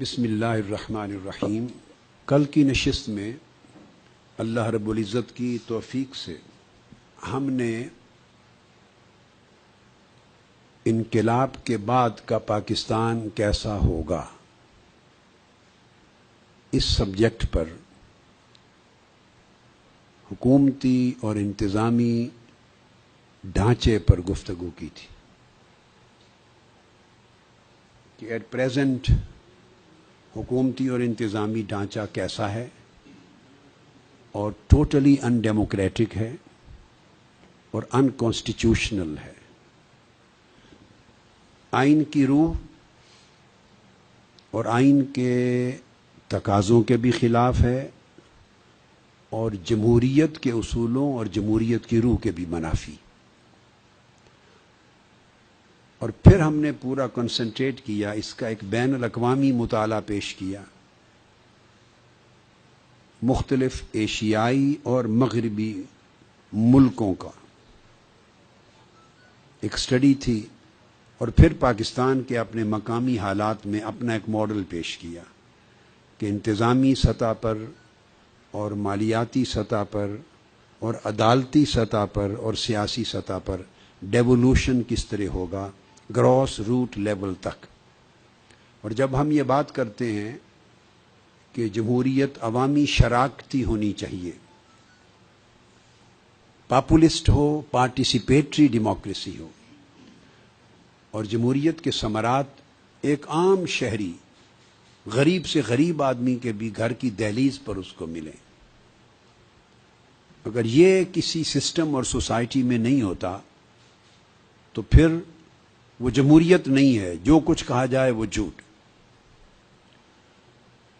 بسم اللہ الرحمن الرحیم۔ کل کی نشست میں اللہ رب العزت کی توفیق سے ہم نے انقلاب کے بعد کا پاکستان کیسا ہوگا اس سبجیکٹ پر حکومتی اور انتظامی ڈھانچے پر گفتگو کی تھی کہ ایٹ پریزنٹ حکومتی اور انتظامی ڈھانچہ کیسا ہے اور ٹوٹلی ان ڈیموکریٹک ہے اور ان کانسٹیٹیوشنل ہے، آئین کی روح اور آئین کے تقاضوں کے بھی خلاف ہے اور جمہوریت کے اصولوں اور جمہوریت کی روح کے بھی منافی۔ اور پھر ہم نے پورا کنسنٹریٹ کیا، اس کا ایک بین الاقوامی مطالعہ پیش کیا، مختلف ایشیائی اور مغربی ملکوں کا ایک اسٹڈی تھی، اور پھر پاکستان کے اپنے مقامی حالات میں اپنا ایک ماڈل پیش کیا کہ انتظامی سطح پر اور مالیاتی سطح پر اور عدالتی سطح پر اور سیاسی سطح پر ڈیولوشن کس طرح ہوگا گراس روٹ لیول تک۔ اور جب ہم یہ بات کرتے ہیں کہ جمہوریت عوامی شراکتی ہونی چاہیے، پاپولسٹ ہو، پارٹیسپیٹری ڈیموکریسی ہو، اور جمہوریت کے ثمرات ایک عام شہری، غریب سے غریب آدمی کے بھی گھر کی دہلیز پر اس کو ملیں، اگر یہ کسی سسٹم اور سوسائٹی میں نہیں ہوتا تو پھر وہ جمہوریت نہیں ہے، جو کچھ کہا جائے وہ جھوٹ۔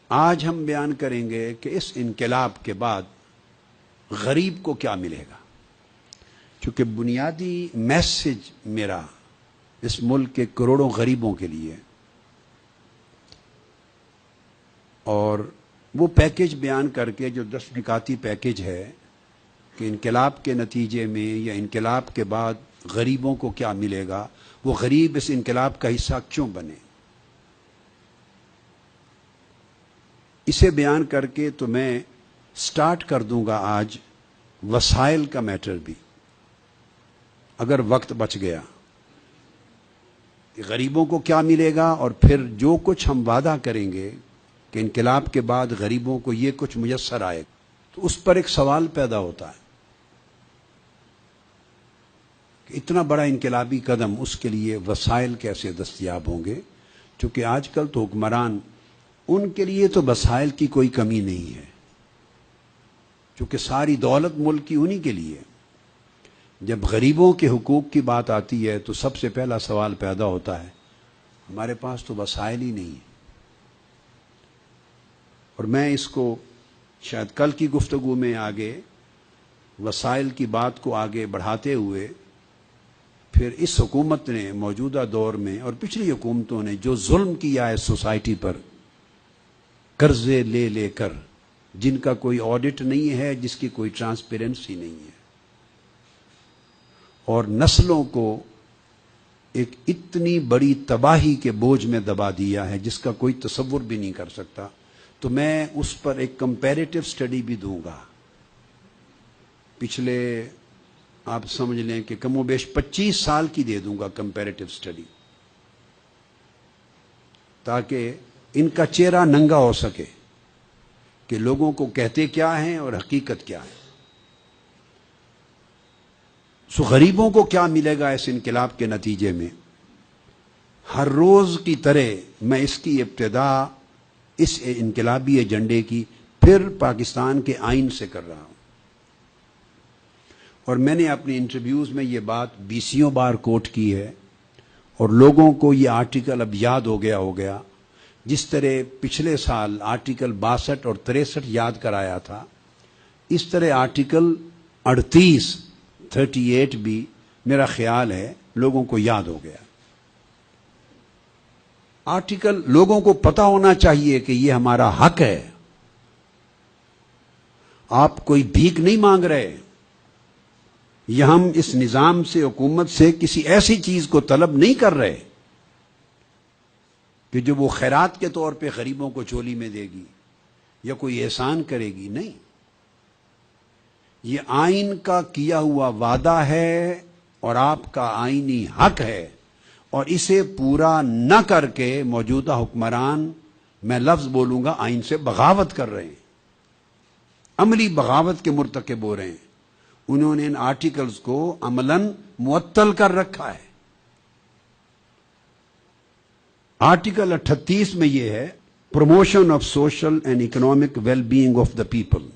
آج ہم بیان کریں گے کہ اس انقلاب کے بعد غریب کو کیا ملے گا، کیونکہ بنیادی میسج میرا اس ملک کے کروڑوں غریبوں کے لیے، اور وہ پیکج بیان کر کے جو 10 نکاتی پیکج ہے کہ انقلاب کے نتیجے میں یا انقلاب کے بعد غریبوں کو کیا ملے گا، وہ غریب اس انقلاب کا حصہ کیوں بنے، اسے بیان کر کے تو میں سٹارٹ کر دوں گا آج وسائل کا میٹر بھی، اگر وقت بچ گیا، کہ غریبوں کو کیا ملے گا، اور پھر جو کچھ ہم وعدہ کریں گے کہ انقلاب کے بعد غریبوں کو یہ کچھ میسر آئے، تو اس پر ایک سوال پیدا ہوتا ہے کہ اتنا بڑا انقلابی قدم، اس کے لیے وسائل کیسے دستیاب ہوں گے، چونکہ آج کل تو حکمران، ان کے لیے تو وسائل کی کوئی کمی نہیں ہے، چونکہ ساری دولت ملک کی انہی کے لیے۔ جب غریبوں کے حقوق کی بات آتی ہے تو سب سے پہلا سوال پیدا ہوتا ہے ہمارے پاس تو وسائل ہی نہیں ہے۔ اور میں اس کو شاید کل کی گفتگو میں آگے وسائل کی بات کو آگے بڑھاتے ہوئے، پھر اس حکومت نے موجودہ دور میں اور پچھلی حکومتوں نے جو ظلم کیا ہے سوسائٹی پر، قرضے لے لے کر، جن کا کوئی آڈٹ نہیں ہے، جس کی کوئی ٹرانسپیرنسی نہیں ہے، اور نسلوں کو ایک اتنی بڑی تباہی کے بوجھ میں دبا دیا ہے جس کا کوئی تصور بھی نہیں کر سکتا، تو میں اس پر ایک کمپیریٹیو سٹڈی بھی دوں گا۔ پچھلے آپ سمجھ لیں کہ کم و بیش 25 سال کی دے دوں گا کمپیریٹیو سٹڈی، تاکہ ان کا چہرہ ننگا ہو سکے کہ لوگوں کو کہتے کیا ہیں اور حقیقت کیا ہے۔ سو غریبوں کو کیا ملے گا اس انقلاب کے نتیجے میں، ہر روز کی طرح میں اس کی ابتدا اس انقلابی ایجنڈے کی پھر پاکستان کے آئین سے کر رہا ہوں، اور میں نے اپنی انٹرویوز میں یہ بات 20 بار کوٹ کی ہے، اور لوگوں کو یہ آرٹیکل اب یاد ہو گیا، جس طرح پچھلے سال آرٹیکل 62 اور 63 یاد کرایا تھا، اس طرح آرٹیکل 38 بھی میرا خیال ہے لوگوں کو یاد ہو گیا۔ آرٹیکل لوگوں کو پتا ہونا چاہیے کہ یہ ہمارا حق ہے، آپ کوئی بھیک نہیں مانگ رہے، یہ ہم اس نظام سے، حکومت سے کسی ایسی چیز کو طلب نہیں کر رہے کہ جو وہ خیرات کے طور پہ غریبوں کو چولی میں دے گی یا کوئی احسان کرے گی، نہیں، یہ آئین کا کیا ہوا وعدہ ہے اور آپ کا آئینی حق ہے، اور اسے پورا نہ کر کے موجودہ حکمران، میں لفظ بولوں گا، آئین سے بغاوت کر رہے ہیں، عملی بغاوت کے مرتکب ہو رہے ہیں۔ انہوں نے ان آرٹیکلز کو عملاً معطل کر رکھا ہے۔ آرٹیکل 38 میں یہ ہے، promotion of social and economic well being of the people.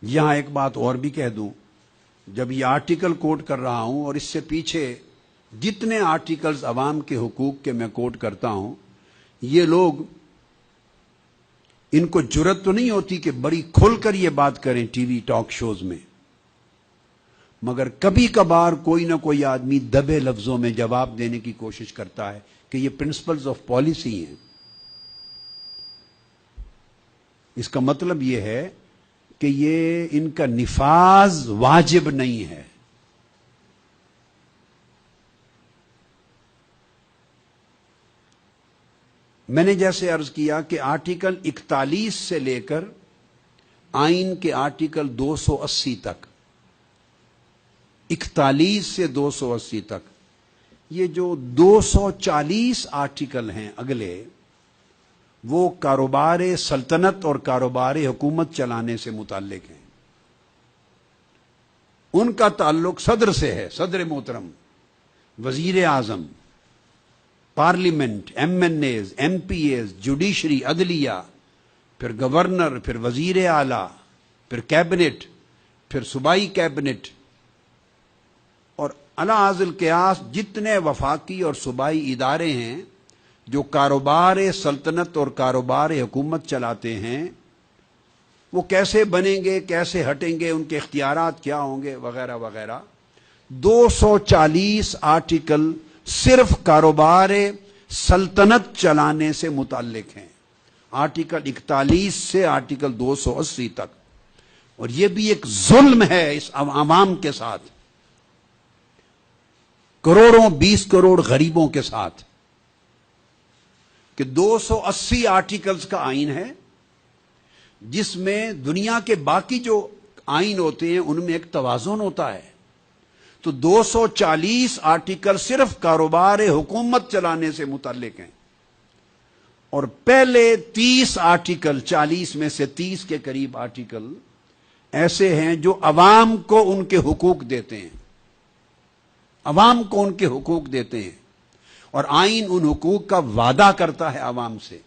یہاں ایک بات اور بھی کہہ دوں، جب یہ آرٹیکل کوٹ کر رہا ہوں اور اس سے پیچھے جتنے آرٹیکلز عوام کے حقوق کے میں کوٹ کرتا ہوں، یہ لوگ، ان کو جرت تو نہیں ہوتی کہ بڑی کھل کر یہ بات کریں ٹی وی ٹاک شوز میں، مگر کبھی کبھار کوئی نہ کوئی آدمی دبے لفظوں میں جواب دینے کی کوشش کرتا ہے کہ یہ پرنسپلز آف پالیسی ہیں۔ اس کا مطلب یہ ہے کہ یہ ان کا نفاذ واجب نہیں ہے۔ میں نے جیسے عرض کیا کہ آرٹیکل 41 سے لے کر آئین کے آرٹیکل 280 تک، 41 سے 280 تک، یہ جو 240 آرٹیکل ہیں اگلے، وہ کاروبار سلطنت اور کاروبار حکومت چلانے سے متعلق ہیں۔ ان کا تعلق صدر سے ہے، صدر محترم، وزیر اعظم، parliament, M N As, M Ps ایز، جوڈیشری، عدلیہ، پھر گورنر، پھر وزیر اعلیٰ، پھر کیبنٹ، پھر صوبائی کیبنٹ، اور علی ذی القیاس جتنے وفاقی اور صوبائی ادارے ہیں جو کاروبار سلطنت اور کاروبار حکومت چلاتے ہیں، وہ کیسے بنیں گے، کیسے ہٹیں گے، ان کے اختیارات کیا ہوں گے، وغیرہ وغیرہ۔ 240 آرٹیکل صرف کاروبار سلطنت چلانے سے متعلق ہیں، آرٹیکل 41 سے آرٹیکل 280 تک۔ اور یہ بھی ایک ظلم ہے اس عوام کے ساتھ، کروڑوں، 20 کروڑ غریبوں کے ساتھ، کہ 280 آرٹیکلز کا آئین ہے جس میں دنیا کے باقی جو آئین ہوتے ہیں ان میں ایک توازن ہوتا ہے، تو 240 آرٹیکل صرف کاروبار حکومت چلانے سے متعلق ہیں، اور پہلے 30 آرٹیکل، 40 میں سے 30 کے قریب آرٹیکل ایسے ہیں جو عوام کو ان کے حقوق دیتے ہیں، عوام کو ان کے حقوق دیتے ہیں، اور آئین ان حقوق کا وعدہ کرتا ہے عوام سے۔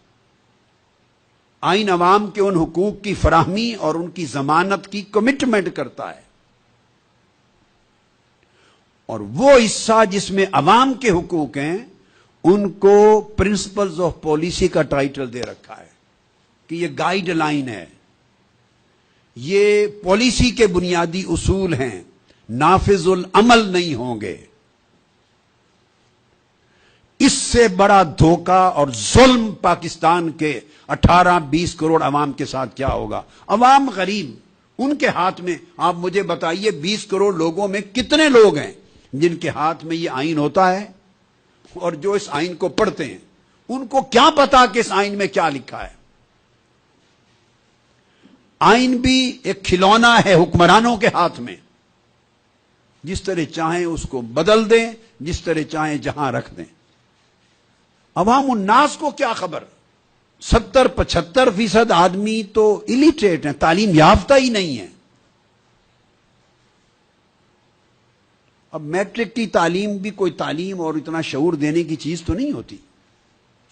آئین عوام کے ان حقوق کی فراہمی اور ان کی ضمانت کی کمٹمنٹ کرتا ہے، اور وہ حصہ جس میں عوام کے حقوق ہیں ان کو پرنسپلز آف پالیسی کا ٹائٹل دے رکھا ہے کہ یہ گائیڈ لائن ہے، یہ پالیسی کے بنیادی اصول ہیں، نافذ العمل نہیں ہوں گے۔ اس سے بڑا دھوکہ اور ظلم پاکستان کے 18-20 کروڑ عوام کے ساتھ کیا ہوگا؟ عوام غریب، ان کے ہاتھ میں، آپ مجھے بتائیے 20 کروڑ لوگوں میں کتنے لوگ ہیں جن کے ہاتھ میں یہ آئین ہوتا ہے اور جو اس آئین کو پڑھتے ہیں؟ ان کو کیا پتا کہ اس آئین میں کیا لکھا ہے؟ آئین بھی ایک کھلونا ہے حکمرانوں کے ہاتھ میں، جس طرح چاہیں اس کو بدل دیں، جس طرح چاہیں جہاں رکھ دیں۔ عوام الناس کو کیا خبر؟ 70-75% آدمی تو الیٹریٹ ہیں، تعلیم یافتہ ہی نہیں ہیں۔ اب میٹرک کی تعلیم بھی کوئی تعلیم اور اتنا شعور دینے کی چیز تو نہیں ہوتی۔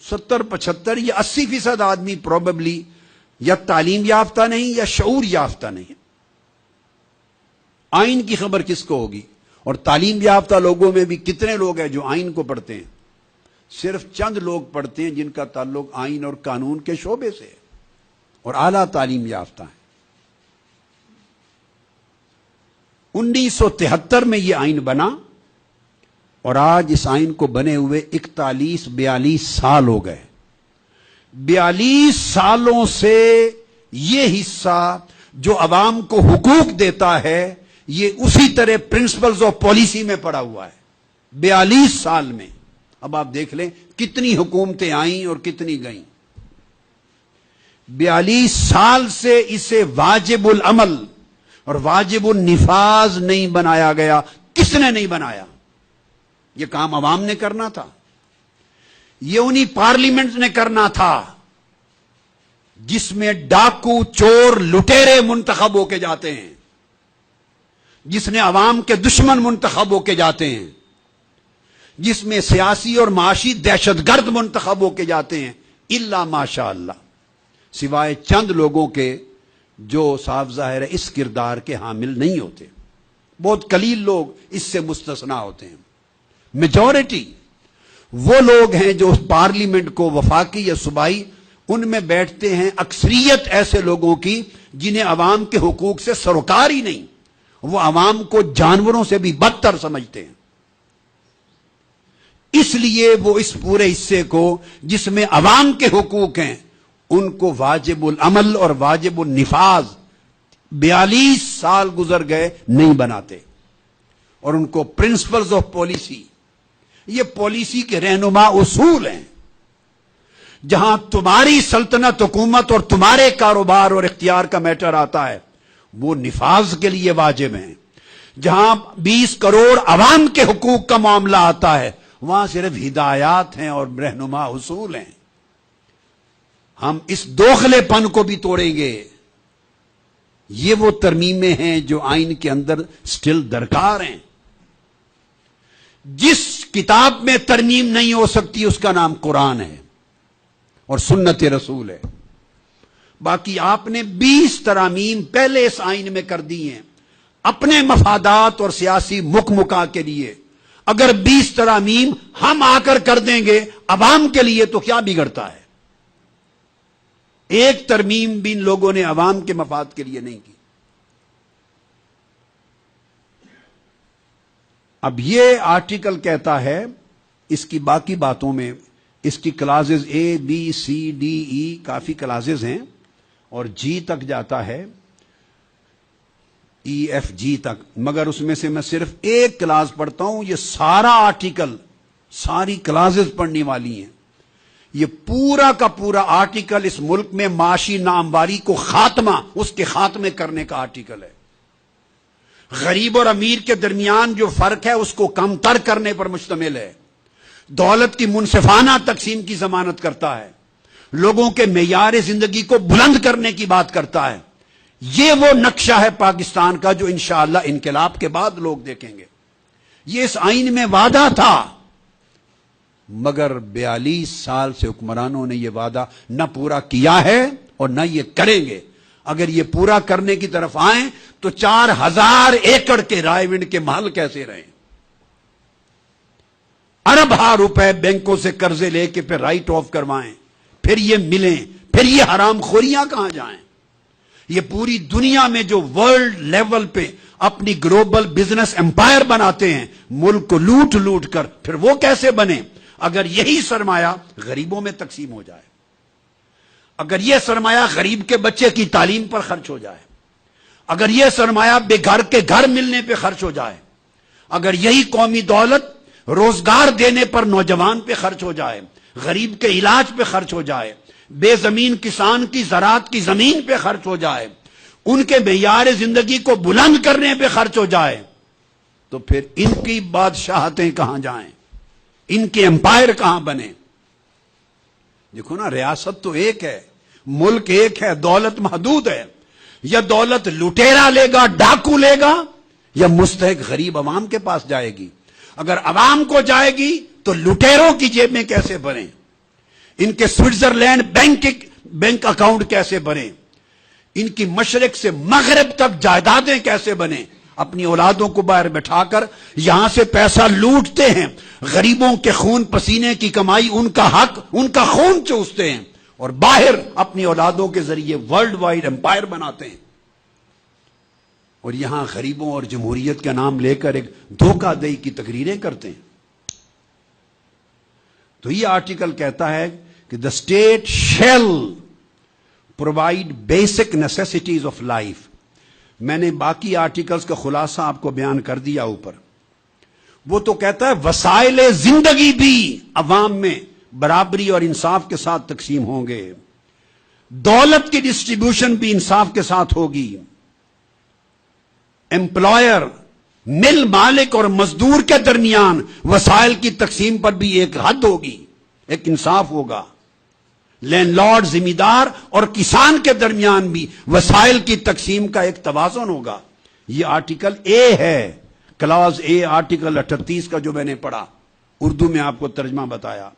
70-75 یا 80% آدمی پروبیبلی یا تعلیم یافتہ نہیں یا شعور یافتہ نہیں۔ آئین کی خبر کس کو ہوگی؟ اور تعلیم یافتہ لوگوں میں بھی کتنے لوگ ہیں جو آئین کو پڑھتے ہیں؟ صرف چند لوگ پڑھتے ہیں جن کا تعلق آئین اور قانون کے شعبے سے ہے اور اعلیٰ تعلیم یافتہ ہیں۔ 1973 میں یہ آئین بنا اور آج اس آئین کو بنے ہوئے 41-42 سال ہو گئے۔ 42 سالوں سے یہ حصہ جو عوام کو حقوق دیتا ہے یہ اسی طرح پرنسپلز آف پالیسی میں پڑا ہوا ہے۔ 42 سال میں اب آپ دیکھ لیں کتنی حکومتیں آئیں اور کتنی گئیں. 42 سال سے اسے واجب العمل اور واجب النفاذ نہیں بنایا گیا. کس نے نہیں بنایا؟ یہ کام عوام نے کرنا تھا. یہ انہی پارلیمنٹ نے کرنا تھا جس میں ڈاکو چور لٹیرے منتخب ہو کے جاتے ہیں, جس نے عوام کے دشمن منتخب ہو کے جاتے ہیں, جس میں سیاسی اور معاشی دہشت گرد منتخب ہو کے جاتے ہیں. الا ماشاء اللہ, سوائے چند لوگوں کے جو صاف ظاہر ہے اس کردار کے حامل نہیں ہوتے. بہت قلیل لوگ اس سے مستثنا ہوتے ہیں. میجورٹی وہ لوگ ہیں جو پارلیمنٹ کو وفاقی یا صوبائی ان میں بیٹھتے ہیں. اکثریت ایسے لوگوں کی جنہیں عوام کے حقوق سے سروکار ہی نہیں, وہ عوام کو جانوروں سے بھی بدتر سمجھتے ہیں. اس لیے وہ اس پورے حصے کو جس میں عوام کے حقوق ہیں ان کو واجب العمل اور واجب النفاذ 42 سال گزر گئے نہیں بناتے. اور ان کو پرنسپلز آف پالیسی, یہ پالیسی کے رہنما اصول ہیں. جہاں تمہاری سلطنت حکومت اور تمہارے کاروبار اور اختیار کا میٹر آتا ہے وہ نفاذ کے لیے واجب ہیں. جہاں 20 کروڑ عوام کے حقوق کا معاملہ آتا ہے وہاں صرف ہدایات ہیں اور رہنما اصول ہیں. ہم اس دوغلے پن کو بھی توڑیں گے. یہ وہ ترمیمیں ہیں جو آئین کے اندر سٹل درکار ہیں. جس کتاب میں ترمیم نہیں ہو سکتی اس کا نام قرآن ہے اور سنت رسول ہے. باقی آپ نے 20 ترامیم پہلے اس آئین میں کر دی ہیں اپنے مفادات اور سیاسی مکا کے لیے. اگر 20 ترامیم ہم آ کر دیں گے عوام کے لیے تو کیا بگڑتا ہے؟ ایک ترمیم بھی ان لوگوں نے عوام کے مفاد کے لیے نہیں کی. اب یہ آرٹیکل کہتا ہے, اس کی باقی باتوں میں اس کی کلازز اے بی سی ڈی ای کافی کلازز ہیں اور جی تک جاتا ہے, ای ایف جی تک, مگر اس میں سے میں صرف ایک کلاز پڑھتا ہوں. یہ سارا آرٹیکل ساری کلازز پڑھنے والی ہیں. یہ پورا کا پورا آرٹیکل اس ملک میں معاشی نامواری کو خاتمہ, اس کے خاتمے کرنے کا آرٹیکل ہے. غریب اور امیر کے درمیان جو فرق ہے اس کو کم تر کرنے پر مشتمل ہے. دولت کی منصفانہ تقسیم کی ضمانت کرتا ہے. لوگوں کے معیار زندگی کو بلند کرنے کی بات کرتا ہے. یہ وہ نقشہ ہے پاکستان کا جو انشاءاللہ انقلاب کے بعد لوگ دیکھیں گے. یہ اس آئین میں وعدہ تھا, مگر 42 سال سے حکمرانوں نے یہ وعدہ نہ پورا کیا ہے اور نہ یہ کریں گے. اگر یہ پورا کرنے کی طرف آئیں تو 4000 ایکڑ کے رائے ونڈ کے محل کیسے رہیں؟ ارب روپے بینکوں سے قرضے لے کے پھر رائٹ آف کروائیں, پھر یہ ملیں, پھر یہ حرام خوریاں کہاں جائیں؟ یہ پوری دنیا میں جو ورلڈ لیول پہ اپنی گلوبل بزنس امپائر بناتے ہیں ملک کو لوٹ لوٹ کر, پھر وہ کیسے بنے؟ اگر یہی سرمایہ غریبوں میں تقسیم ہو جائے, اگر یہ سرمایہ غریب کے بچے کی تعلیم پر خرچ ہو جائے, اگر یہ سرمایہ بے گھر کے گھر ملنے پہ خرچ ہو جائے, اگر یہی قومی دولت روزگار دینے پر نوجوان پہ خرچ ہو جائے, غریب کے علاج پہ خرچ ہو جائے, بے زمین کسان کی زراعت کی زمین پہ خرچ ہو جائے, ان کے معیار زندگی کو بلند کرنے پہ خرچ ہو جائے, تو پھر ان کی بادشاہتیں کہاں جائیں؟ ان کے امپائر کہاں بنے؟ دیکھو نا, ریاست تو ایک ہے, ملک ایک ہے, دولت محدود ہے. یا دولت لٹیرا لے گا, ڈاکو لے گا, یا مستحق غریب عوام کے پاس جائے گی. اگر عوام کو جائے گی تو لٹیروں کی جیب میں کیسے بھریں؟ ان کے سوئٹزرلینڈ بینک اکاؤنٹ کیسے بھریں؟ ان کی مشرق سے مغرب تک جائیدادیں کیسے بنیں؟ اپنی اولادوں کو باہر بٹھا کر یہاں سے پیسہ لوٹتے ہیں, غریبوں کے خون پسینے کی کمائی, ان کا حق, ان کا خون چوستے ہیں, اور باہر اپنی اولادوں کے ذریعے ورلڈ وائڈ امپائر بناتے ہیں. اور یہاں غریبوں اور جمہوریت کا نام لے کر ایک دھوکہ دہی کی تقریریں کرتے ہیں. تو یہ آرٹیکل کہتا ہے کہ the state shall provide basic necessities of life. میں نے باقی آرٹیکلز کا خلاصہ آپ کو بیان کر دیا اوپر. وہ تو کہتا ہے وسائل زندگی بھی عوام میں برابری اور انصاف کے ساتھ تقسیم ہوں گے، دولت کی ڈسٹریبیوشن بھی انصاف کے ساتھ ہوگی، امپلائر، مل مالک اور مزدور کے درمیان وسائل کی تقسیم پر بھی ایک حد ہوگی، ایک انصاف ہوگا، لینڈ لارڈ، ذمہ دار اور کسان کے درمیان بھی وسائل کی تقسیم کا ایک توازن ہوگا۔ یہ آرٹیکل اے ہے، کلاز اے آرٹیکل 38 کا جو میں نے پڑھا، اردو میں آپ کو ترجمہ بتایا۔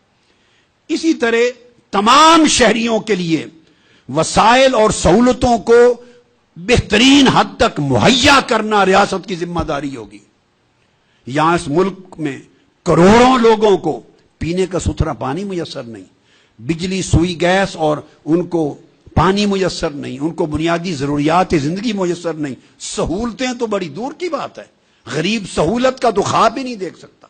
اسی طرح تمام شہریوں کے لیے وسائل اور سہولتوں کو بہترین حد تک مہیا کرنا ریاست کی ذمہ داری ہوگی۔ یہاں اس ملک میں کروڑوں لوگوں کو پینے کا ستھرا پانی میسر نہیں، بجلی، سوئی، گیس اور ان کو پانی میسر نہیں، ان کو بنیادی ضروریات زندگی میسر نہیں، سہولتیں تو بڑی دور کی بات ہے، غریب سہولت کا تو خواب بھی نہیں دیکھ سکتا۔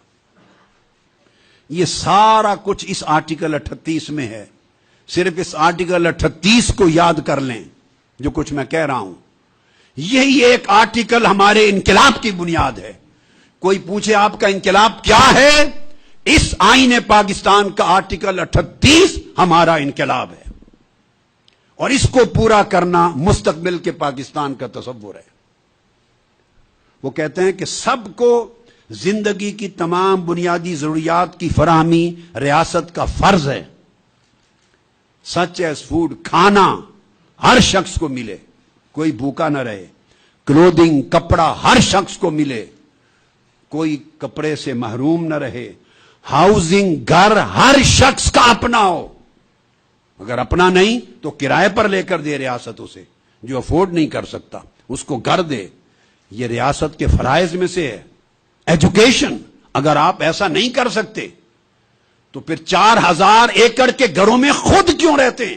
یہ سارا کچھ اس آرٹیکل 38 میں ہے۔ صرف اس آرٹیکل 38 کو یاد کر لیں جو کچھ میں کہہ رہا ہوں۔ یہی ایک آرٹیکل ہمارے انقلاب کی بنیاد ہے۔ کوئی پوچھے آپ کا انقلاب کیا ہے؟ اس آئین پاکستان کا آرٹیکل 38 ہمارا انقلاب ہے، اور اس کو پورا کرنا مستقبل کے پاکستان کا تصور ہے۔ وہ کہتے ہیں کہ سب کو زندگی کی تمام بنیادی ضروریات کی فراہمی ریاست کا فرض ہے، سچ ایز فوڈ، کھانا ہر شخص کو ملے، کوئی بھوکا نہ رہے، کلودنگ، کپڑا ہر شخص کو ملے، کوئی کپڑے سے محروم نہ رہے، ہاؤسنگ، گھر ہر شخص کا اپنا ہو، اگر اپنا نہیں تو کرائے پر لے کر دے ریاست اسے، جو افورڈ نہیں کر سکتا اس کو گھر دے، یہ ریاست کے فرائض میں سے ہے۔ ایجوکیشن، اگر آپ ایسا نہیں کر سکتے تو پھر 4000 ایکڑ کے گھروں میں خود کیوں رہتے ہیں؟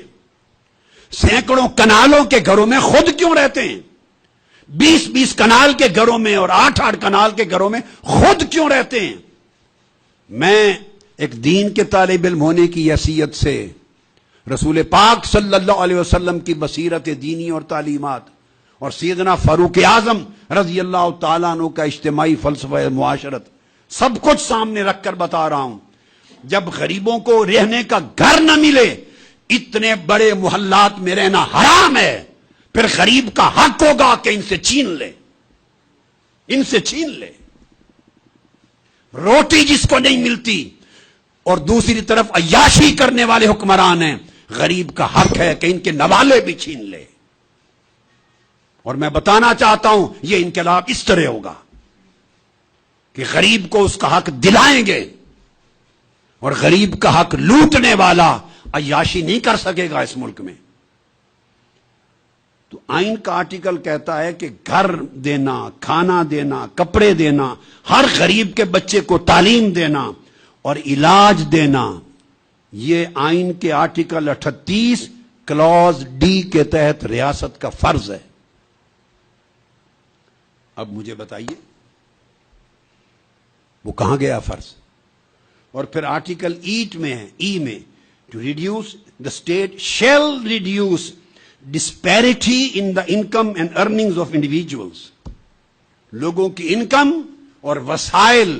سینکڑوں کنالوں کے گھروں میں خود کیوں رہتے ہیں؟ 20 کنال کے گھروں میں اور 8 کنال کے گھروں میں خود کیوں رہتے ہیں؟ میں ایک دین کے طالب علم ہونے کی حیثیت سے رسول پاک صلی اللہ علیہ وسلم کی بصیرت دینی اور تعلیمات اور سیدنا فاروق اعظم رضی اللہ تعالیٰ عنہ کا اجتماعی فلسفہ معاشرت سب کچھ سامنے رکھ کر بتا رہا ہوں۔ جب غریبوں کو رہنے کا گھر نہ ملے، اتنے بڑے محلات میں رہنا حرام ہے، پھر غریب کا حق ہوگا کہ ان سے چھین لے، ان سے چھین لے۔ روٹی جس کو نہیں ملتی اور دوسری طرف عیاشی کرنے والے حکمران ہیں، غریب کا حق ہے کہ ان کے نوالے بھی چھین لے۔ اور میں بتانا چاہتا ہوں یہ انقلاب اس طرح ہوگا کہ غریب کو اس کا حق دلائیں گے، اور غریب کا حق لوٹنے والا عیاشی نہیں کر سکے گا اس ملک میں۔ تو آئین کا آرٹیکل کہتا ہے کہ گھر دینا، کھانا دینا، کپڑے دینا، ہر غریب کے بچے کو تعلیم دینا اور علاج دینا، یہ آئین کے آرٹیکل 38 کلاز ڈی کے تحت ریاست کا فرض ہے۔ اب مجھے بتائیے وہ کہاں گیا فرض؟ اور پھر آرٹیکل 8 میں ہے، ای میں، to reduce the state shall reduce disparity in the income and earnings of individuals, لوگوں کی انکم اور وسائل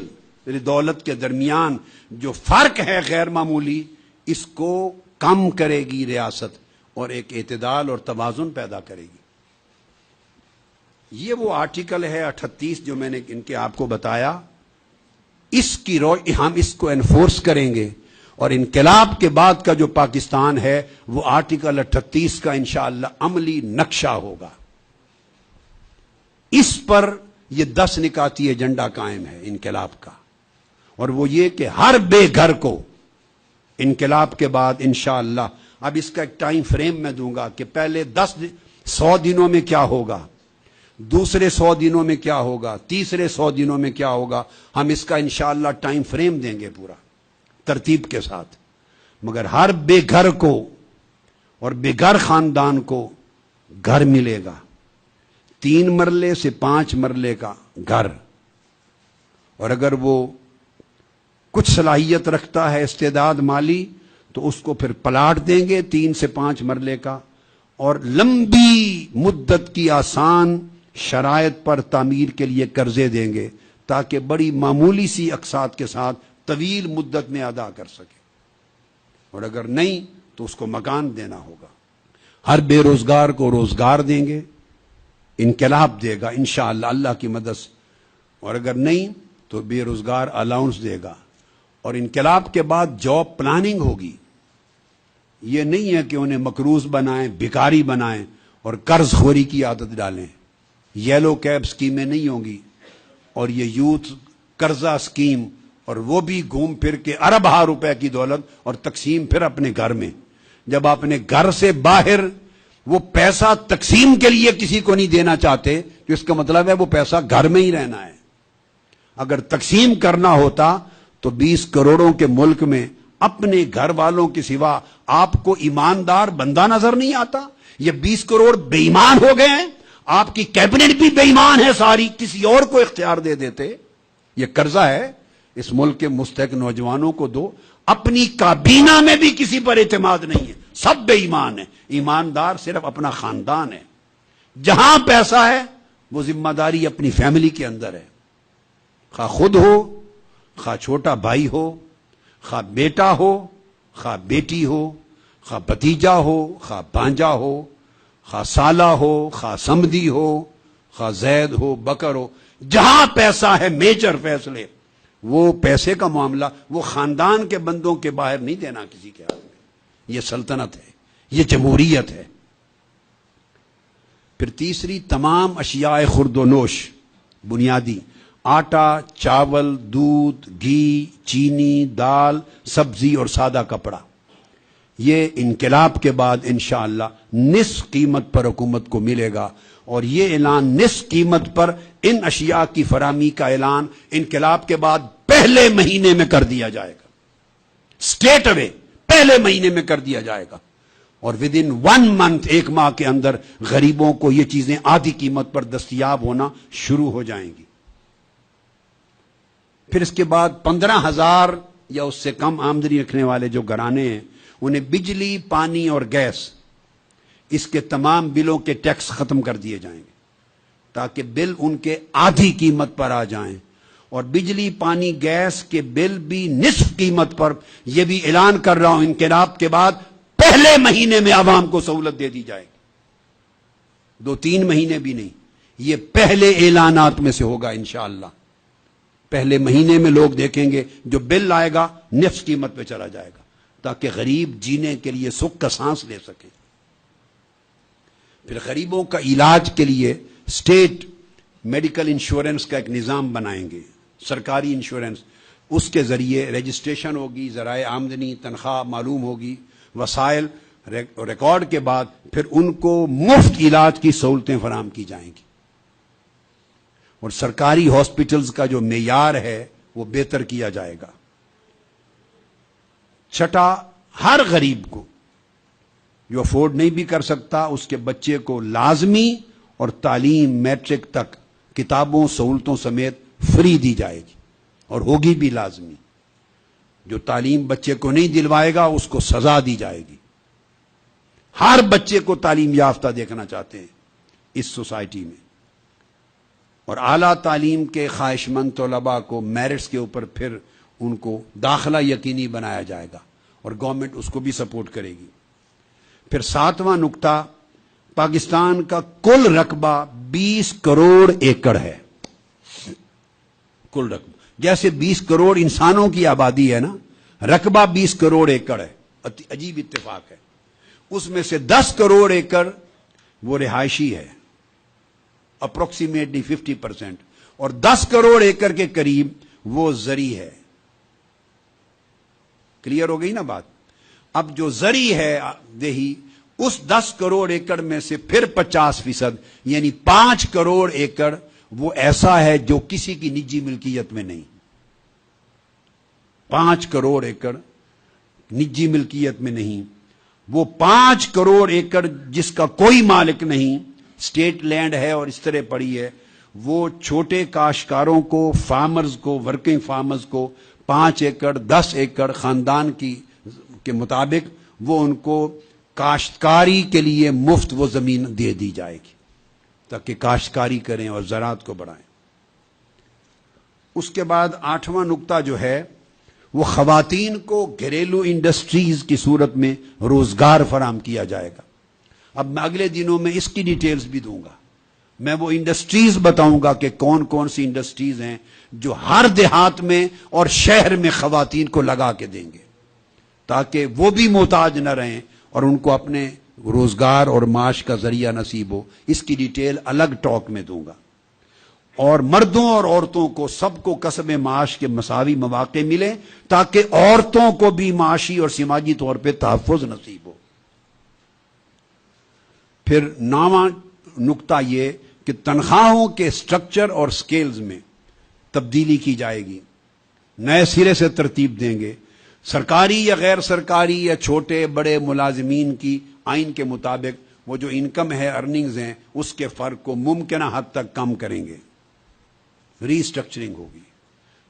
دولت کے درمیان جو فرق ہے غیر معمولی، اس کو کم کرے گی ریاست اور ایک اعتدال اور توازن پیدا کرے گی۔ یہ وہ آرٹیکل ہے 38 جو میں نے ان کے آپ کو بتایا، اس کی ہم اس کو انفورس کریں گے، اور انقلاب کے بعد کا جو پاکستان ہے وہ آرٹیکل 38 کا انشاءاللہ عملی نقشہ ہوگا۔ اس پر یہ 10 نکاتی ایجنڈا قائم ہے انقلاب کا، اور وہ یہ کہ ہر بے گھر کو انقلاب کے بعد انشاءاللہ، اب اس کا ایک ٹائم فریم میں دوں گا کہ پہلے 100 دنوں میں کیا ہوگا، دوسرے 100 دنوں میں کیا ہوگا، تیسرے 100 دنوں میں کیا ہوگا، ہم اس کا انشاءاللہ ٹائم فریم دیں گے پورا ترتیب کے ساتھ۔ مگر ہر بے گھر کو اور بے گھر خاندان کو گھر ملے گا، 3 مرلے سے 5 مرلے کا گھر، اور اگر وہ کچھ صلاحیت رکھتا ہے، استعداد مالی، تو اس کو پھر پلاٹ دیں گے 3 سے 5 مرلے کا، اور لمبی مدت کی آسان شرائط پر تعمیر کے لیے قرضے دیں گے تاکہ بڑی معمولی سی اقساط کے ساتھ طویل مدت میں ادا کر سکے، اور اگر نہیں تو اس کو مکان دینا ہوگا۔ ہر بے روزگار کو روزگار دیں گے، انقلاب دے گا انشاءاللہ اللہ کی مدد سے، اور اگر نہیں تو بے روزگار الاؤنس دے گا، اور انقلاب کے بعد جاب پلاننگ ہوگی۔ یہ نہیں ہے کہ انہیں مقروض بنائیں، بھکاری بنائیں اور قرض خوری کی عادت ڈالیں۔ یلو کیب اسکیمیں نہیں ہوں گی، اور یہ یوتھ قرضہ اسکیم، اور وہ بھی گھوم پھر کے اربہ روپے کی دولت اور تقسیم پھر اپنے گھر میں۔ جب اپنے گھر سے باہر وہ پیسہ تقسیم کے لیے کسی کو نہیں دینا چاہتے تو اس کا مطلب ہے وہ پیسہ گھر میں ہی رہنا ہے۔ اگر تقسیم کرنا ہوتا تو 20 کروڑوں کے ملک میں اپنے گھر والوں کے سوا آپ کو ایماندار بندہ نظر نہیں آتا؟ یہ 20 کروڑ بے ایمان ہو گئے ہیں، آپ کی کیبنٹ بھی بے ایمان ہے ساری، کسی اور کو اختیار دے دیتے۔ یہ قرضہ ہے، اس ملک کے مستحق نوجوانوں کو دو۔ اپنی کابینہ میں بھی کسی پر اعتماد نہیں ہے، سب بے ایمان ہے، ایماندار صرف اپنا خاندان ہے۔ جہاں پیسہ ہے وہ ذمہ داری اپنی فیملی کے اندر ہے، خواہ خود ہو، خواہ چھوٹا بھائی ہو، خواہ بیٹا ہو، خواہ بیٹی ہو، خواہ بھتیجا ہو، خواہ بھانجا ہو، خواہ سالہ ہو، خواہ سمدھی ہو، خواہ زید ہو، بکر ہو۔ جہاں پیسہ ہے میجر فیصلے، وہ پیسے کا معاملہ وہ خاندان کے بندوں کے باہر نہیں دینا کسی کے ہاتھ میں۔ یہ سلطنت ہے، یہ جمہوریت ہے۔ پھر تیسری، تمام اشیاء خورد و نوش بنیادی، آٹا، چاول، دودھ، گھی، چینی، دال، سبزی اور سادہ کپڑا، یہ انقلاب کے بعد انشاءاللہ نصف قیمت پر حکومت کو ملے گا، اور یہ اعلان نصف قیمت پر ان اشیاء کی فراہمی کا اعلان انقلاب کے بعد پہلے مہینے میں کر دیا جائے گا، اسٹریٹ اوے پہلے مہینے میں کر دیا جائے گا، اور ود ان 1 منتھ، 1 ماہ کے اندر غریبوں کو یہ چیزیں آدھی قیمت پر دستیاب ہونا شروع ہو جائیں گی۔ پھر اس کے بعد 15,000 یا اس سے کم آمدنی رکھنے والے جو گھرانے ہیں انہیں بجلی، پانی اور گیس، اس کے تمام بلوں کے ٹیکس ختم کر دیے جائیں گے تاکہ بل ان کے آدھی قیمت پر آ جائیں، اور بجلی، پانی، گیس کے بل بھی نصف قیمت پر۔ یہ بھی اعلان کر رہا ہوں، انقلاب کے بعد پہلے مہینے میں عوام کو سہولت دے دی جائے گی، 2-3 مہینے بھی نہیں، یہ پہلے اعلانات میں سے ہوگا انشاءاللہ۔ پہلے مہینے میں لوگ دیکھیں گے جو بل آئے گا نصف قیمت پہ چلا جائے گا، تاکہ غریب جینے کے لیے سکھ کا سانس لے سکیں۔ پھر غریبوں کا علاج کے لیے اسٹیٹ میڈیکل انشورنس کا ایک نظام بنائیں گے، سرکاری انشورنس، اس کے ذریعے رجسٹریشن ہوگی، ذرائع آمدنی، تنخواہ معلوم ہوگی، وسائل ریکارڈ کے بعد پھر ان کو مفت علاج کی سہولتیں فراہم کی جائیں گی، اور سرکاری ہاسپٹلز کا جو معیار ہے وہ بہتر کیا جائے گا۔ چھٹا، ہر غریب کو جو افورڈ نہیں بھی کر سکتا اس کے بچے کو لازمی اور تعلیم میٹرک تک کتابوں، سہولتوں سمیت فری دی جائے گی، اور ہوگی بھی لازمی۔ جو تعلیم بچے کو نہیں دلوائے گا اس کو سزا دی جائے گی۔ ہر بچے کو تعلیم یافتہ دیکھنا چاہتے ہیں اس سوسائٹی میں، اور اعلیٰ تعلیم کے خواہش مند طلباء کو میرٹس کے اوپر پھر ان کو داخلہ یقینی بنایا جائے گا، اور گورنمنٹ اس کو بھی سپورٹ کرے گی۔ پھر 7واں نقطہ، پاکستان کا کل رقبہ 20 کروڑ ایکڑ ہے، کل رقبہ۔ جیسے 20 کروڑ انسانوں کی آبادی ہے نا، رقبہ 20 کروڑ ایکڑ ہے، عجیب اتفاق ہے۔ اس میں سے 10 کروڑ ایکڑ وہ رہائشی ہے، اپروکسیمیٹلی 50%، اور 10 کروڑ ایکڑ کے قریب وہ زرعی ہے۔ کلیئر ہو گئی نا بات؟ اب جو زرعی ہے دیہی، اس 10 کروڑ ایکڑ میں سے پھر 50%، یعنی 5 کروڑ ایکڑ وہ ایسا ہے جو کسی کی نجی ملکیت میں نہیں۔ 5 کروڑ ایکڑ نجی ملکیت میں نہیں، وہ 5 کروڑ ایکڑ جس کا کوئی مالک نہیں، اسٹیٹ لینڈ ہے اور اس طرح پڑی ہے، وہ چھوٹے کاشتکاروں کو، فارمرز کو، ورکنگ فارمرز کو 5 ایکڑ 10 ایکڑ خاندان کے مطابق وہ ان کو کاشتکاری کے لیے مفت وہ زمین دے دی جائے گی تاکہ کاشتکاری کریں اور زراعت کو بڑھائیں۔ اس کے بعد 8واں نقطہ جو ہے وہ خواتین کو گھریلو انڈسٹریز کی صورت میں روزگار فراہم کیا جائے گا. اب میں اگلے دنوں میں اس کی ڈیٹیلز بھی دوں گا. میں وہ انڈسٹریز بتاؤں گا کہ کون کون سی انڈسٹریز ہیں جو ہر دیہات میں اور شہر میں خواتین کو لگا کے دیں گے تاکہ وہ بھی محتاج نہ رہیں اور ان کو اپنے روزگار اور معاش کا ذریعہ نصیب ہو. اس کی ڈیٹیل الگ ٹاک میں دوں گا. اور مردوں اور عورتوں کو سب کو کسب معاش کے مساوی مواقع ملیں تاکہ عورتوں کو بھی معاشی اور سماجی طور پہ تحفظ نصیب ہو. پھر 9واں نقطہ یہ کہ تنخواہوں کے سٹرکچر اور سکیلز میں تبدیلی کی جائے گی. نئے سرے سے ترتیب دیں گے. سرکاری یا غیر سرکاری یا چھوٹے بڑے ملازمین کی آئین کے مطابق وہ جو انکم ہے ارننگز ہیں اس کے فرق کو ممکنہ حد تک کم کریں گے. ری اسٹرکچرنگ ہوگی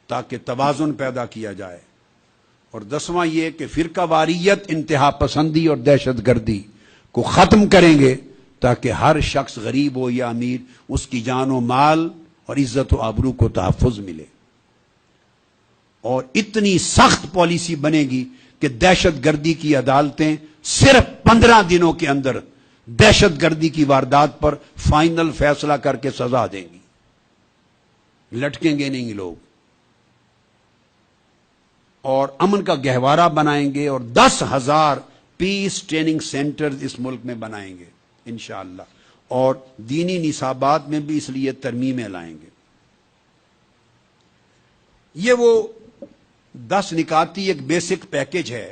تاکہ توازن پیدا کیا جائے. اور 10واں یہ کہ فرقہ واریت انتہا پسندی اور دہشت گردی کو ختم کریں گے تاکہ ہر شخص غریب ہو یا امیر اس کی جان و مال اور عزت و آبرو کو تحفظ ملے. اور اتنی سخت پالیسی بنے گی کہ دہشت گردی کی عدالتیں صرف 15 دنوں کے اندر دہشت گردی کی واردات پر فائنل فیصلہ کر کے سزا دیں گی. لٹکیں گے نہیں لوگ. اور امن کا گہوارہ بنائیں گے اور 10,000 پیس ٹریننگ سینٹرز اس ملک میں بنائیں گے انشاءاللہ. اور دینی نصابات میں بھی اس لیے ترمیمیں لائیں گے. یہ وہ 10 نکاتی ایک بیسک پیکج ہے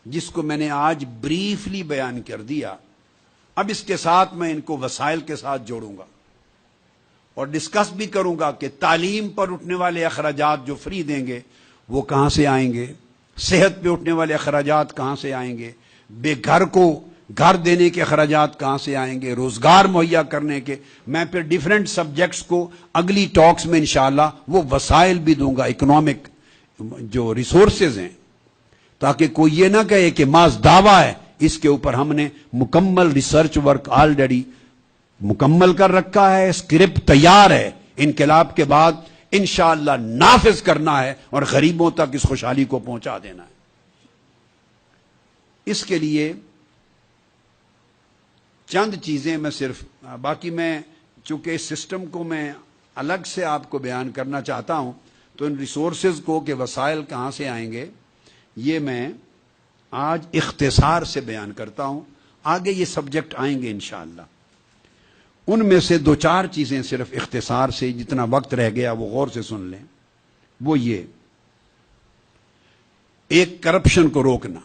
جس کو میں نے آج بریفلی بیان کر دیا. اب اس کے ساتھ میں ان کو وسائل کے ساتھ جوڑوں گا اور ڈسکس بھی کروں گا کہ تعلیم پر اٹھنے والے اخراجات جو فری دیں گے وہ کہاں سے آئیں گے, صحت پہ اٹھنے والے اخراجات کہاں سے آئیں گے, بے گھر کو گھر دینے کے اخراجات کہاں سے آئیں گے, روزگار مہیا کرنے کے. میں پھر ڈیفرنٹ سبجیکٹس کو اگلی ٹاکس میں انشاءاللہ وہ وسائل بھی دوں گا, اکنامک جو ریسورسز ہیں, تاکہ کوئی یہ نہ کہے کہ محض دعویٰ ہے. اس کے اوپر ہم نے مکمل ریسرچ ورک آلریڈی مکمل کر رکھا ہے, اسکرپٹ تیار ہے. انقلاب کے بعد انشاءاللہ نافذ کرنا ہے اور غریبوں تک اس خوشحالی کو پہنچا دینا ہے. اس کے لیے چند چیزیں میں صرف, باقی میں چونکہ اس سسٹم کو میں الگ سے آپ کو بیان کرنا چاہتا ہوں تو ان ریسورسز کو کہ وسائل کہاں سے آئیں گے یہ میں آج اختصار سے بیان کرتا ہوں. آگے یہ سبجیکٹ آئیں گے انشاءاللہ. ان میں سے 2-4 چیزیں صرف اختصار سے, جتنا وقت رہ گیا وہ غور سے سن لیں. وہ یہ, ایک کرپشن کو روکنا.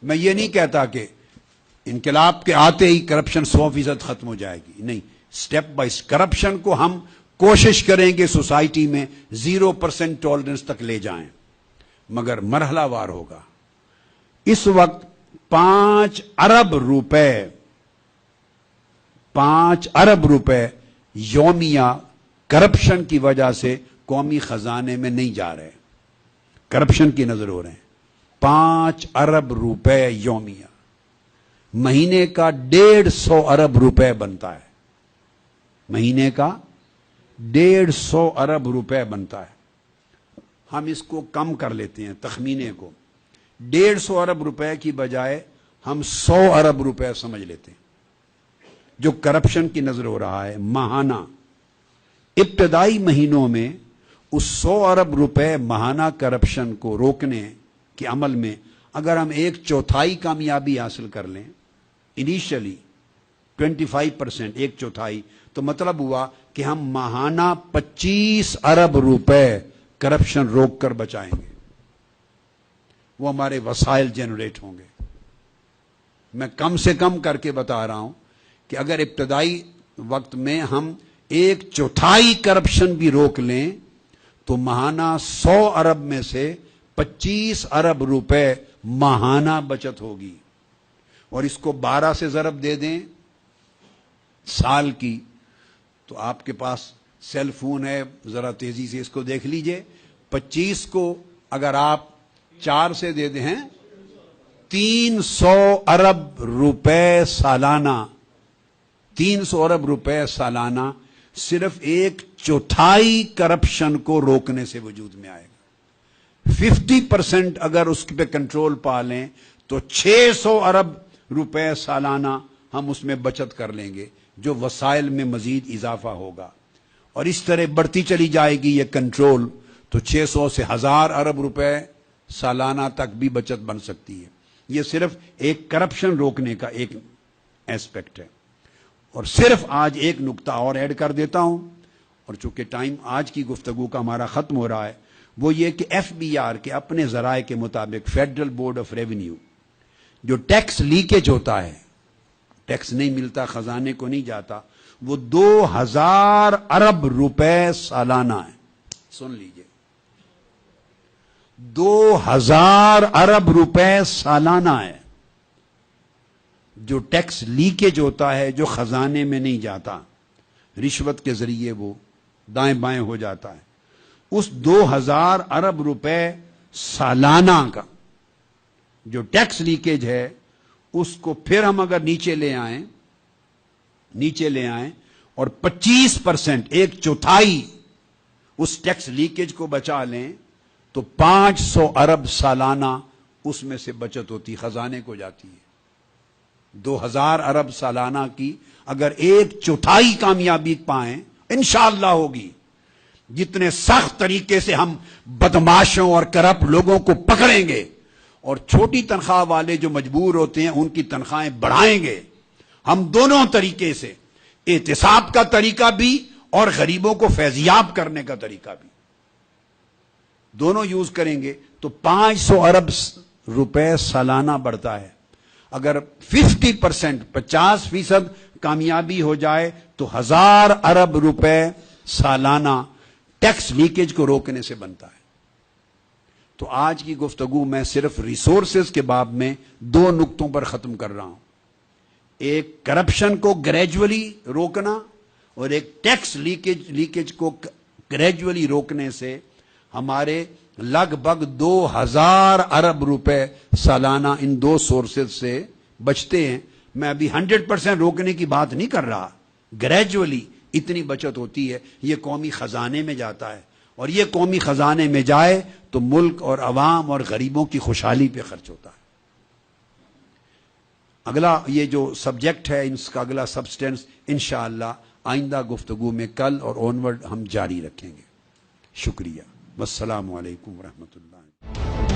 میں یہ نہیں کہتا کہ انقلاب کے آتے ہی کرپشن 100% ختم ہو جائے گی, نہیں. سٹیپ بائی کرپشن کو ہم کوشش کریں گے سوسائٹی میں 0% ٹالرنس تک لے جائیں, مگر مرحلہ وار ہوگا. اس وقت 5 ارب روپے یومیہ کرپشن کی وجہ سے قومی خزانے میں نہیں جا رہے, کرپشن کی نظر ہو رہے ہیں. 5 ارب روپے یومیہ, مہینے کا 150 ارب روپے بنتا ہے. مہینے کا 150 ارب روپے بنتا ہے. ہم اس کو کم کر لیتے ہیں تخمینے کو. 150 ارب روپے کی بجائے ہم 100 ارب روپے سمجھ لیتے ہیں جو کرپشن کی نظر ہو رہا ہے ماہانہ. ابتدائی مہینوں میں اس 100 ارب روپے ماہانہ کرپشن کو روکنے کے عمل میں اگر ہم 1/4 کامیابی حاصل کر لیں, انیشلی 25%, 1/4, تو مطلب ہوا کہ ہم ماہانہ 25 ارب روپے کرپشن روک کر بچائیں گے. وہ ہمارے وسائل جنریٹ ہوں گے. میں کم سے کم کر کے بتا رہا ہوں کہ اگر ابتدائی وقت میں ہم 1/4 کرپشن بھی روک لیں تو ماہانہ 100 ارب میں سے 25 ارب روپے ماہانہ بچت ہوگی. اور اس کو 12 سے ضرب دے دیں سال کی, تو آپ کے پاس سیل فون ہے, ذرا تیزی سے اس کو دیکھ لیجئے. 25 کو اگر آپ 4 سے دے دیں 300 ارب روپے سالانہ, 300 ارب روپے سالانہ صرف 1/4 کرپشن کو روکنے سے وجود میں آئے گا۔ 50% اگر اس پہ کنٹرول پا لیں تو 600 ارب روپے سالانہ ہم اس میں بچت کر لیں گے، جو وسائل میں مزید اضافہ ہوگا، اور اس طرح بڑھتی چلی جائے گی یہ کنٹرول، تو 600 سے 1000 ارب روپے سالانہ تک بھی بچت بن سکتی ہے۔ یہ صرف ایک کرپشن روکنے کا ایک ایسپیکٹ ہے۔ اور صرف آج ایک نقطہ اور ایڈ کر دیتا ہوں، اور چونکہ ٹائم آج کی گفتگو کا ہمارا ختم ہو رہا ہے، وہ یہ کہ ایف بی آر کے اپنے ذرائع کے مطابق فیڈرل بورڈ آف ریونیو جو ٹیکس لیکیج ہوتا ہے، ٹیکس نہیں ملتا، خزانے کو نہیں جاتا، وہ 2000 ارب روپے سالانہ ہے۔ سن لیجئے، 2000 ارب روپے سالانہ ہے جو ٹیکس لیکیج ہوتا ہے، جو خزانے میں نہیں جاتا، رشوت کے ذریعے وہ دائیں بائیں ہو جاتا ہے۔ اس 2000 ارب روپے سالانہ کا جو ٹیکس لیکیج ہے، اس کو پھر ہم اگر نیچے لے آئیں اور 25%، 1/4 اس ٹیکس لیکیج کو بچا لیں، تو 500 ارب سالانہ اس میں سے بچت ہوتی، خزانے کو جاتی ہے۔ 2000 ارب سالانہ کی اگر 1/4 کامیابی پائیں، انشاءاللہ ہوگی۔ جتنے سخت طریقے سے ہم بدماشوں اور کرپٹ لوگوں کو پکڑیں گے اور چھوٹی تنخواہ والے جو مجبور ہوتے ہیں ان کی تنخواہیں بڑھائیں گے، ہم دونوں طریقے سے، احتساب کا طریقہ بھی اور غریبوں کو فیضیاب کرنے کا طریقہ بھی، دونوں یوز کریں گے، تو 500 ارب روپے سالانہ بڑھتا ہے۔ اگر 50%، 50% کامیابی ہو جائے تو 1000 ارب روپے سالانہ ٹیکس لیکیج کو روکنے سے بنتا ہے۔ تو آج کی گفتگو میں صرف ریسورسز کے باب میں 2 نقطوں پر ختم کر رہا ہوں، ایک کرپشن کو گریجولی روکنا، اور ایک ٹیکس لیکیج کو گریجولی روکنے سے ہمارے لگ بھگ 2000 ارب روپے سالانہ ان 2 سورسز سے بچتے ہیں۔ میں ابھی 100% روکنے کی بات نہیں کر رہا، گریجولی اتنی بچت ہوتی ہے، یہ قومی خزانے میں جاتا ہے، اور یہ قومی خزانے میں جائے تو ملک اور عوام اور غریبوں کی خوشحالی پہ خرچ ہوتا ہے۔ اگلا یہ جو سبجیکٹ ہے، اس کا اگلا سبسٹینس انشاءاللہ آئندہ گفتگو میں کل اور آنورڈ ہم جاری رکھیں گے۔ شکریہ، والسلام علیکم ورحمۃ اللہ۔